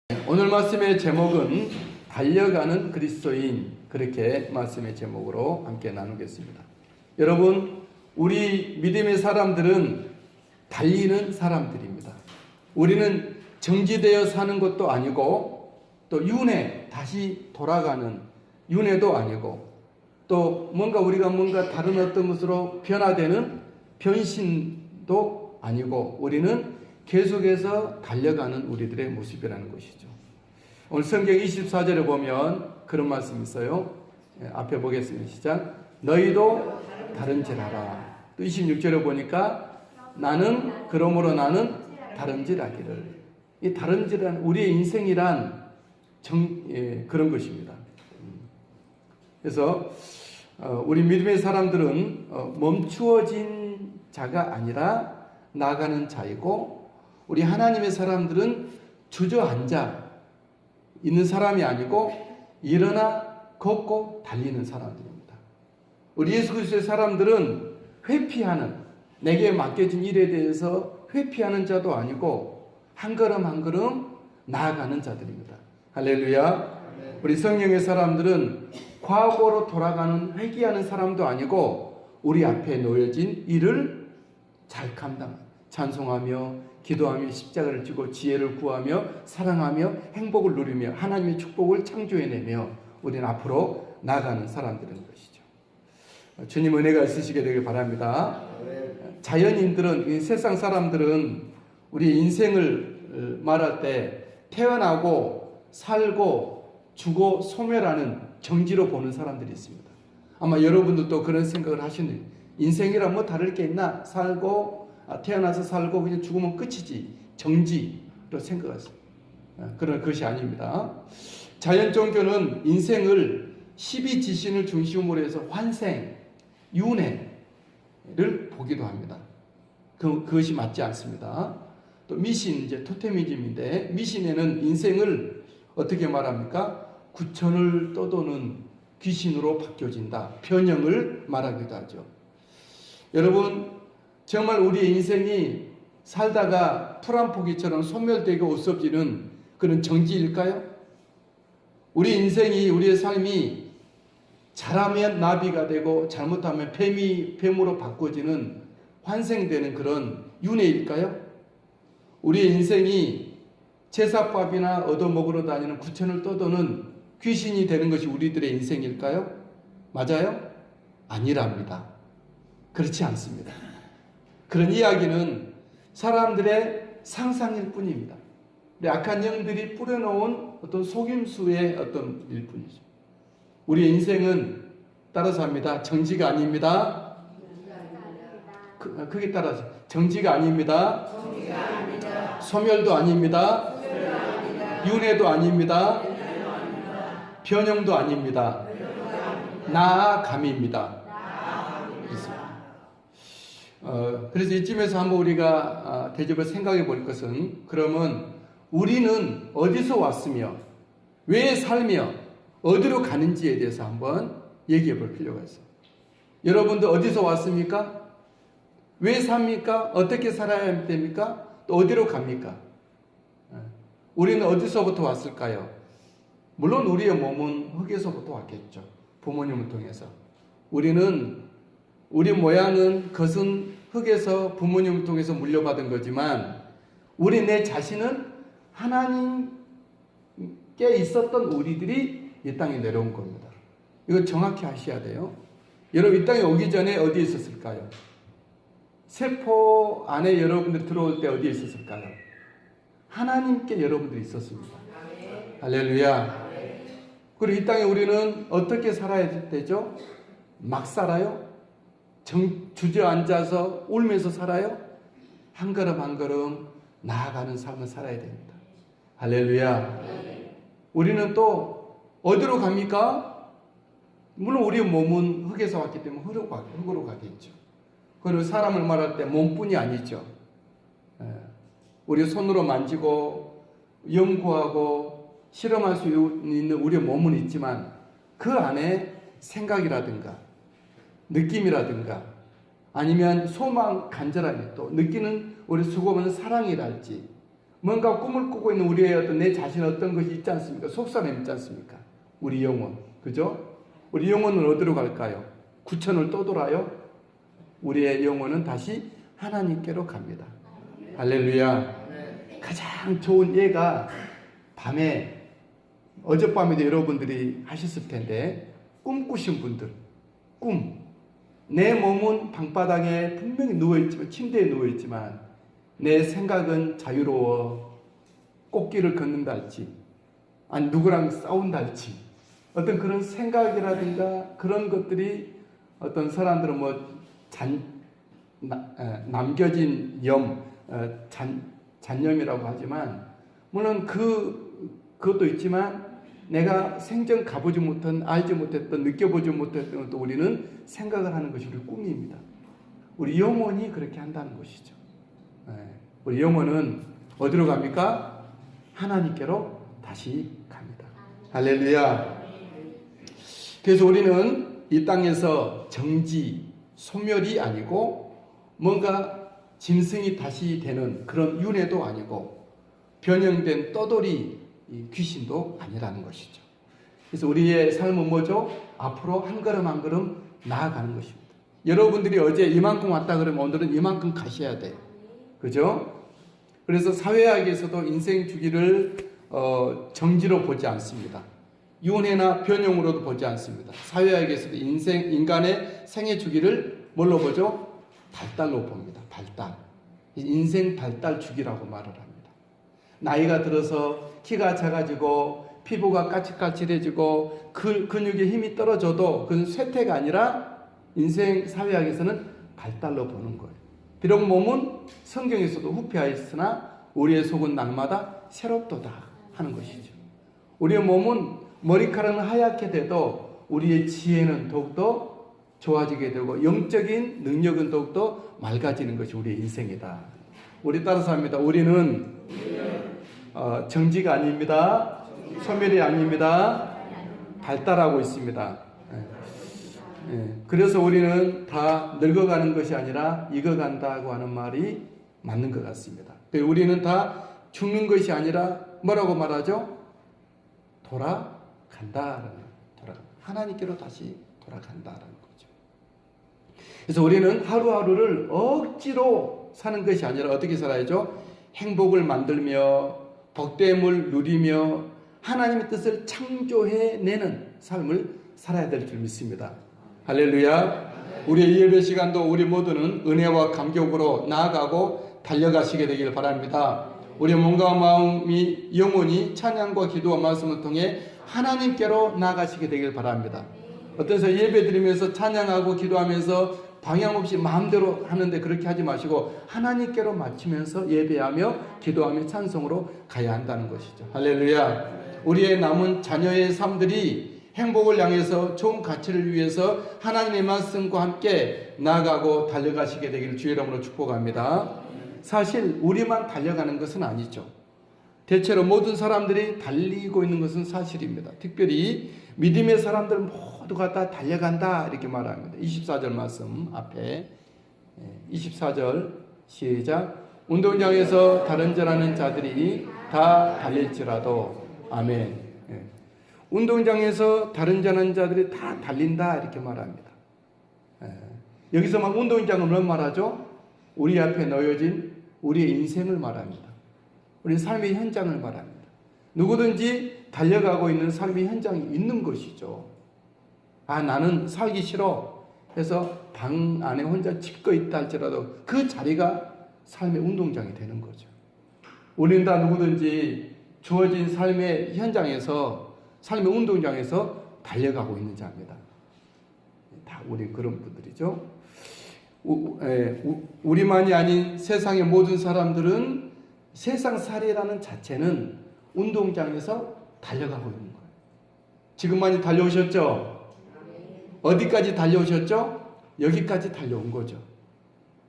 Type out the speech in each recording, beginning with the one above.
오늘 말씀의 제목은 달려가는 그리스도인, 그렇게 말씀의 제목으로 함께 나누겠습니다. 여러분, 우리 믿음의 사람들은 달리는 사람들입니다. 우리는 정지되어 사는 것도 아니고 또 윤회, 다시 돌아가는 윤회도 아니고 또 우리가 다른 어떤 것으로 변화되는 변신도 아니고 우리는 계속해서 달려가는 우리들의 모습이라는 것이죠. 오늘 성경 24절에 보면 그런 말씀이 있어요. 앞에 보겠습니다. 시작. 너희도 다른질하라. 또 26절에 보니까 그러므로 나는 다른질하기를. 이 다른질한 우리의 인생이란 그런 것입니다. 그래서 우리 믿음의 사람들은 멈추어진 자가 아니라 나가는 자이고, 우리 하나님의 사람들은 주저앉아 있는 사람이 아니고 일어나 걷고 달리는 사람들입니다. 우리 예수 그리스도의 사람들은 회피하는, 내게 맡겨진 일에 대해서 회피하는 자도 아니고 한 걸음 한 걸음 나아가는 자들입니다. 할렐루야. 우리 성령의 사람들은 과거로 돌아가는 회귀하는 사람도 아니고 우리 앞에 놓여진 일을 잘 찬송하며 기도하며 십자가를 지고 지혜를 구하며 사랑하며 행복을 누리며 하나님의 축복을 창조해내며 우리는 앞으로 나아가는 사람들인 것이죠. 주님 은혜가 있으시게 되길 바랍니다. 자연인들은, 세상 사람들은 우리 인생을 말할 때 태어나고 살고 죽고 소멸하는 정지로 보는 사람들이 있습니다. 아마 여러분들도 그런 생각을 하시는, 인생이란 뭐 다를 게 있나? 태어나서 살고 그냥 죽으면 끝이지, 정지로 생각하십니다. 그러나 그것이 아닙니다. 자연 종교는 인생을 12지신을 중심으로 해서 환생, 윤회를 보기도 합니다. 그것이 맞지 않습니다. 또 미신, 이제 토테미즘인데, 미신에는 인생을 어떻게 말합니까? 구천을 떠도는 귀신으로 바뀌어진다, 변형을 말하기도 하죠. 여러분, 정말 우리의 인생이 살다가 풀 한 포기처럼 소멸되고 없어지는 그런 정지일까요? 우리 인생이, 우리의 삶이 잘하면 나비가 되고 잘못하면 뱀으로 바꿔지는, 환생되는 그런 윤회일까요? 우리의 인생이 제사밥이나 얻어먹으러 다니는 구천을 떠도는 귀신이 되는 것이 우리들의 인생일까요? 맞아요? 아니랍니다. 그렇지 않습니다. 그런 이야기는 사람들의 상상일 뿐입니다. 악한 영들이 뿌려놓은 어떤 속임수의 어떤 일뿐이죠. 우리의 인생은 따라서 합니다. 정지가 아닙니다. 그게 따라서 정지가 아닙니다. 소멸도 아닙니다. 윤회도 아닙니다. 변형도 아닙니다. 나아감입니다. 그래서 이쯤에서 한번 우리가 대접을 생각해 볼 것은, 그러면 우리는 어디서 왔으며 왜 살며 어디로 가는지에 대해서 한번 얘기해 볼 필요가 있어요. 여러분들 어디서 왔습니까? 왜 삽니까? 어떻게 살아야 됩니까? 또 어디로 갑니까? 우리는 어디서부터 왔을까요? 물론 우리의 몸은 흙에서부터 왔겠죠. 부모님을 통해서. 우리 모양은 겉은 흙에서 부모님을 통해서 물려받은 거지만 내 자신은 하나님께 있었던 우리들이 이 땅에 내려온 겁니다. 이거 정확히 아셔야 돼요. 여러분, 이 땅에 오기 전에 어디에 있었을까요? 세포 안에 여러분들 들어올 때 어디에 있었을까요? 하나님께 여러분들이 있었습니다. 할렐루야. 그리고 이 땅에 우리는 어떻게 살아야 되죠? 막 살아요? 주저앉아서 울면서 살아요? 한 걸음 한 걸음 나아가는 삶을 살아야 됩니다. 할렐루야. 우리는 또 어디로 갑니까? 물론 우리의 몸은 흙에서 왔기 때문에 흙으로 가겠죠. 그리고 사람을 말할 때 몸뿐이 아니죠. 우리 손으로 만지고 연구하고 실험할 수 있는 우리의 몸은 있지만 그 안에 생각이라든가 느낌이라든가 아니면 소망, 간절함이 또 느끼는 우리 수고하는 사랑이랄지 뭔가 꿈을 꾸고 있는 우리의 어떤 내 자신 어떤 것이 있지 않습니까? 속사람 있지 않습니까? 우리 영혼. 그죠? 우리 영혼은 어디로 갈까요? 구천을 떠돌아요? 우리의 영혼은 다시 하나님께로 갑니다. 할렐루야. 가장 좋은 예가 밤에, 어젯밤에도 여러분들이 하셨을 텐데, 꿈꾸신 분들, 내 몸은 방바닥에 분명히 누워있지만, 침대에 누워있지만 내 생각은 자유로워 꽃길을 걷는다 할지, 아니 누구랑 싸운다 할지, 어떤 그런 생각이라든가 그런 것들이 어떤 사람들은 남겨진 잔념이라고 하지만, 물론 그것도 있지만 내가 생전 가보지 못한, 알지 못했던, 느껴보지 못했던 것도 우리는 생각을 하는 것이 우리 꿈입니다. 우리 영혼이 그렇게 한다는 것이죠. 우리 영혼은 어디로 갑니까? 하나님께로 다시 갑니다. 할렐루야. 그래서 우리는 이 땅에서 정지, 소멸이 아니고 뭔가 짐승이 다시 되는 그런 윤회도 아니고 변형된 떠돌이 귀신도 아니라는 것이죠. 그래서 우리의 삶은 뭐죠? 앞으로 한 걸음 한 걸음 나아가는 것입니다. 여러분들이 어제 이만큼 왔다 그러면 오늘은 이만큼 가셔야 돼요. 그죠? 그래서 사회학에서도 인생 주기를 정지로 보지 않습니다. 윤회나 변형으로도 보지 않습니다. 사회학에서도 인간의 생애 주기를 뭘로 보죠? 발달로 봅니다. 발달. 인생 발달 주기라고 말을 합니다. 나이가 들어서 키가 작아지고 피부가 까칠까칠해지고 근육의 힘이 떨어져도 그건 쇠퇴가 아니라 인생 사회학에서는 발달로 보는 거예요. 비록 몸은 성경에서도 후패하였으나 우리의 속은 날마다 새롭도다 하는 것이죠. 우리의 몸은 머리카락은 하얗게 돼도 우리의 지혜는 더욱더 좋아지게 되고 영적인 능력은 더욱더 맑아지는 것이 우리의 인생이다. 우리 따라서 합니다. 우리는 정지가 아닙니다. 소멸이 아닙니다. 발달하고 있습니다. 그래서 우리는 다 늙어가는 것이 아니라 익어간다고 하는 말이 맞는 것 같습니다. 우리는 다 죽는 것이 아니라 뭐라고 말하죠? 하나님께로 다시 돌아간다라는 거죠. 그래서 우리는 하루하루를 억지로 사는 것이 아니라 어떻게 살아야죠? 행복을 만들며 복됨을 누리며 하나님의 뜻을 창조해내는 삶을 살아야 될 줄 믿습니다. 할렐루야. 우리의 예배 시간도 우리 모두는 은혜와 감격으로 나아가고 달려가시게 되길 바랍니다. 우리의 몸과 마음이 영원히 찬양과 기도와 말씀을 통해 하나님께로 나아가시게 되길 바랍니다. 어떤 사람 예배 드리면서 찬양하고 기도하면서 방향 없이 마음대로 하는데 그렇게 하지 마시고 하나님께로 맞추면서 예배하며 기도하며 찬송으로 가야 한다는 것이죠. 할렐루야. 우리의 남은 자녀의 삶들이 행복을 향해서 좋은 가치를 위해서 하나님의 말씀과 함께 나아가고 달려가시게 되기를 주의 이름으로 축복합니다. 사실 우리만 달려가는 것은 아니죠. 대체로 모든 사람들이 달리고 있는 것은 사실입니다. 특별히 믿음의 사람들 모두가 다 달려간다 이렇게 말합니다. 24절 말씀 앞에 24절 시작. 운동장에서 다른 자라는 자들이 다 달릴지라도 아멘. 운동장에서 다른 자라는 자들이 다 달린다 이렇게 말합니다. 여기서만 운동장을 뭘 말하죠? 우리 앞에 놓여진 우리의 인생을 말합니다. 우리 삶의 현장을 말합니다. 누구든지 달려가고 있는 삶의 현장이 있는 것이죠. 나는 살기 싫어 해서 방 안에 혼자 짚고 있다 할지라도 그 자리가 삶의 운동장이 되는 거죠. 우리는 다 누구든지 주어진 삶의 현장에서, 삶의 운동장에서 달려가고 있는 자입니다. 다 우리 그런 분들이죠. 우리만이 아닌 세상의 모든 사람들은 세상살이라는 자체는 운동장에서 달려가고 있는 거예요. 지금 많이 달려오셨죠? 어디까지 달려오셨죠? 여기까지 달려온 거죠.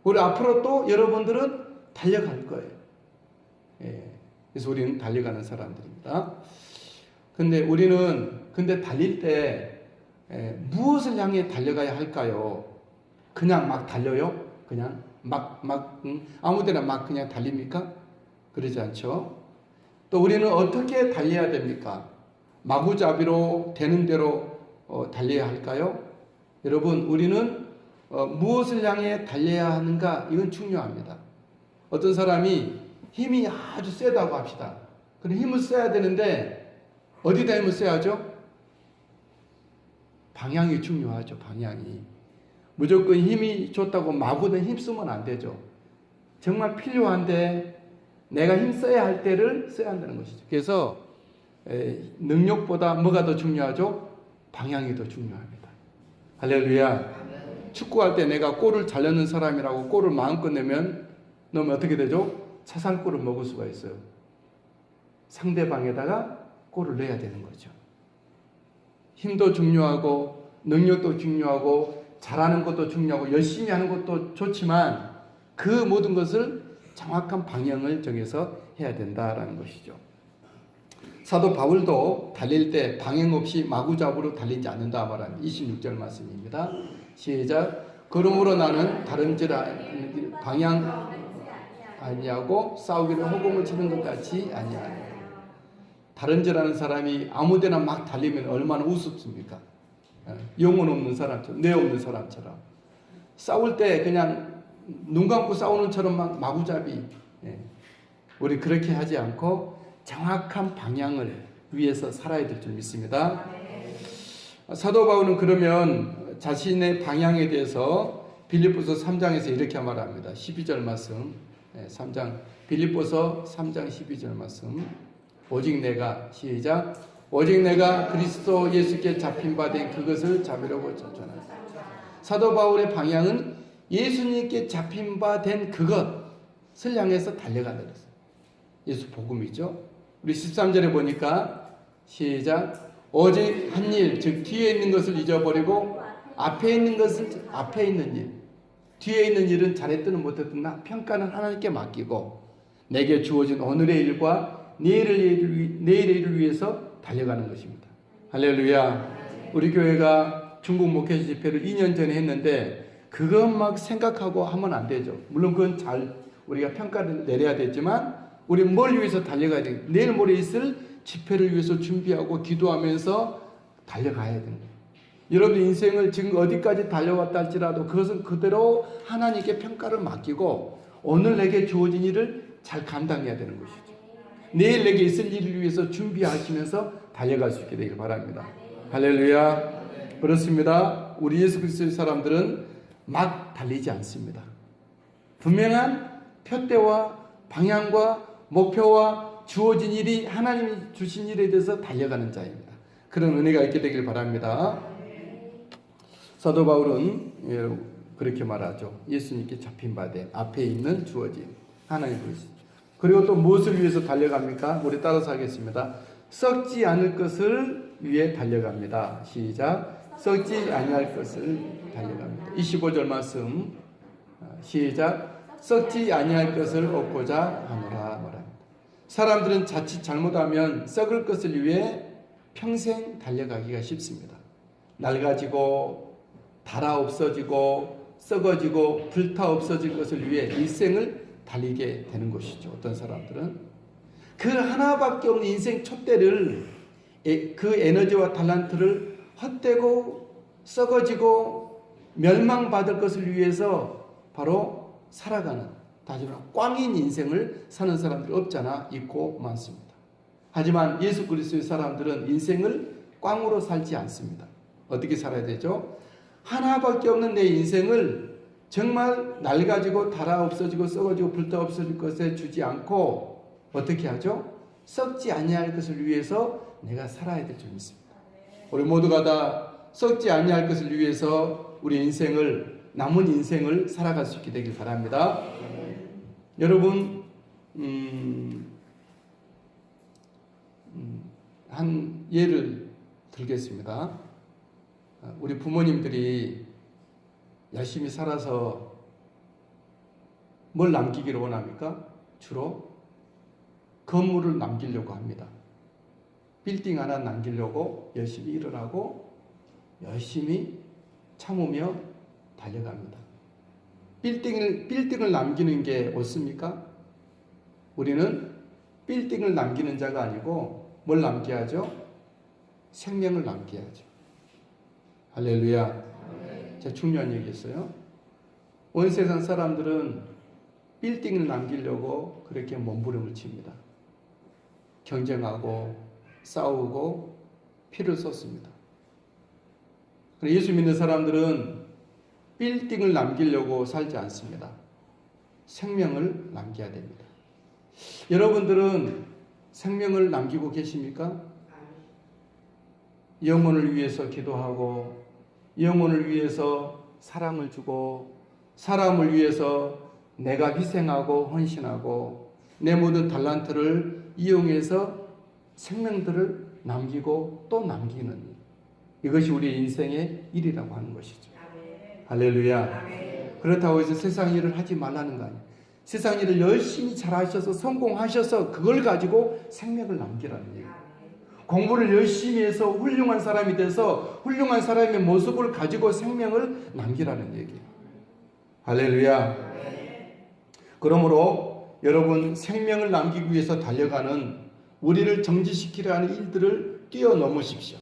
우리 앞으로 또 여러분들은 달려갈 거예요. 그래서 우리는 달려가는 사람들입니다. 근데 우리는 달릴 때 무엇을 향해 달려가야 할까요? 그냥 막 달려요? 그냥 아무데나 막 그냥 달립니까? 그러지 않죠? 또 우리는 어떻게 달려야 됩니까? 마구잡이로 되는 대로 달려야 할까요? 여러분, 우리는 무엇을 향해 달려야 하는가? 이건 중요합니다. 어떤 사람이 힘이 아주 세다고 합시다. 그럼 힘을 써야 되는데 어디다 힘을 써야죠? 방향이 중요하죠. 방향이. 무조건 힘이 좋다고 마구든 힘 쓰면 안 되죠. 정말 필요한데 내가 힘 써야 할 때를 써야 한다는 것이죠. 그래서 능력보다 뭐가 더 중요하죠? 방향이 더 중요합니다. 할렐루야. 축구할 때 내가 골을 잘 넣는 사람이라고 골을 마음껏 넣으면 어떻게 되죠? 차상골을 먹을 수가 있어요. 상대방에다가 골을 넣어야 되는 거죠. 힘도 중요하고 능력도 중요하고 잘하는 것도 중요하고 열심히 하는 것도 좋지만 그 모든 것을 정확한 방향을 정해서 해야 된다라는 것이죠. 사도 바울도 달릴 때 방향 없이 마구잡이로 달리지 않는다 말하는 26절 말씀입니다. 시작. 그러므로 나는 다른질 방향 아니하고 싸우기를 호공을 치는 것 같이 아니하네. 다른질하는 사람이 아무데나 막 달리면 얼마나 우습습니까? 영혼 없는 사람처럼, 뇌 없는 사람처럼. 싸울 때 그냥 눈 감고 싸우는 처럼 막 마구잡이. 우리 그렇게 하지 않고 정확한 방향을 위해서 살아야 될 줄 믿습니다. 사도 바울은 그러면 자신의 방향에 대해서 빌립보서 3장에서 이렇게 말합니다. 12절 말씀. 3장 빌립보서 3장 12절 말씀. 오직 내가 시작. 오직 내가 그리스도 예수께 잡힌 바 된 그것을 잡으려고 쫓아나다. 사도 바울의 방향은 예수님께 잡힌 바 된 그것을 향해서 달려간다 그랬어요. 예수 복음이죠. 우리 13절에 보니까 시작. 오직 한 일, 즉 뒤에 있는 것을 잊어버리고 앞에 있는 것을, 앞에 있는 일, 뒤에 있는 일은 잘했든 못했든 평가는 하나님께 맡기고 내게 주어진 오늘의 일과 내일의 일을 위해서 달려가는 것입니다. 할렐루야. 우리 교회가 중국 목회 집회를 2년 전에 했는데 그것 막 생각하고 하면 안 되죠. 물론 그건 잘 우리가 평가를 내려야 되지만 우리 뭘 위해서 달려가야 돼요? 내일 모레 있을 집회를 위해서 준비하고 기도하면서 달려가야 되는 거예요. 여러분 인생을 지금 어디까지 달려왔다 할지라도 그것은 그대로 하나님께 평가를 맡기고 오늘 내게 주어진 일을 잘 감당해야 되는 것이죠. 내일 내게 있을 일을 위해서 준비하시면서 달려갈 수 있게 되길 바랍니다. 할렐루야. 그렇습니다. 우리 예수 그리스도의 사람들은 막 달리지 않습니다. 분명한 표대와 방향과 목표와 주어진 일이 하나님이 주신 일에 대해서 달려가는 자입니다. 그런 은혜가 있게 되길 바랍니다. 사도 바울은 그렇게 말하죠. 예수님께 잡힌 바 된 앞에 있는 주어진 하나님 그리스도. 그리고 또 무엇을 위해서 달려갑니까? 우리 따라서 하겠습니다. 썩지 않을 것을 위해 달려갑니다. 시작. 썩지 아니할 것을 달려갑니다. 25절 말씀 시작. 썩지 아니할 것을 얻고자 하노라 말합니다. 사람들은 자칫 잘못하면 썩을 것을 위해 평생 달려가기가 쉽습니다. 낡아지고 닳아 없어지고 썩어지고 불타 없어질 것을 위해 일생을 달리게 되는 것이죠. 어떤 사람들은 그 하나밖에 없는 인생 촛대를 그 에너지와 탤런트를 헛되고 썩어지고 멸망받을 것을 위해서 바로 살아가는 다시 말해 꽝인 인생을 사는 사람들이 없잖아 있고 많습니다. 하지만 예수 그리스도의 사람들은 인생을 꽝으로 살지 않습니다. 어떻게 살아야 되죠? 하나밖에 없는 내 인생을 정말 낡아지고 닳아 없어지고 썩어지고 불타 없어질 것에 주지 않고 어떻게 하죠? 썩지 아니할 것을 위해서 내가 살아야 될 줄 믿습니다. 우리 모두가 다 썩지 아니할 것을 위해서 우리 인생을 남은 인생을 살아갈 수 있게 되길 바랍니다. 여러분 한 예를 들겠습니다. 우리 부모님들이 열심히 살아서 뭘 남기기를 원합니까? 주로 건물을 남기려고 합니다. 빌딩 하나 남기려고 열심히 일을 하고 열심히 참으며 달려갑니다. 빌딩을 남기는 게 옳습니까? 우리는 빌딩을 남기는 자가 아니고 뭘 남겨야죠? 생명을 남겨야죠. 할렐루야. 제가 중요한 얘기했어요. 온 세상 사람들은 빌딩을 남기려고 그렇게 몸부림을 칩니다. 경쟁하고 싸우고 피를 쏟습니다. 예수 믿는 사람들은 빌딩을 남기려고 살지 않습니다. 생명을 남겨야 됩니다. 여러분들은 생명을 남기고 계십니까? 영혼을 위해서 기도하고 영혼을 위해서 사랑을 주고 사람을 위해서 내가 희생하고 헌신하고 내 모든 달란트를 이용해서 생명들을 남기고 또 남기는 이것이 우리 인생의 일이라고 하는 것이죠. 할렐루야. 그렇다고 해서 세상 일을 하지 말라는 거 아니에요. 세상 일을 열심히 잘하셔서 성공하셔서 그걸 가지고 생명을 남기라는 얘기예요. 공부를 열심히 해서 훌륭한 사람이 돼서 훌륭한 사람의 모습을 가지고 생명을 남기라는 얘기예요. 할렐루야. 그러므로 여러분 생명을 남기기 위해서 달려가는 우리를 정지시키려 하는 일들을 뛰어넘으십시오.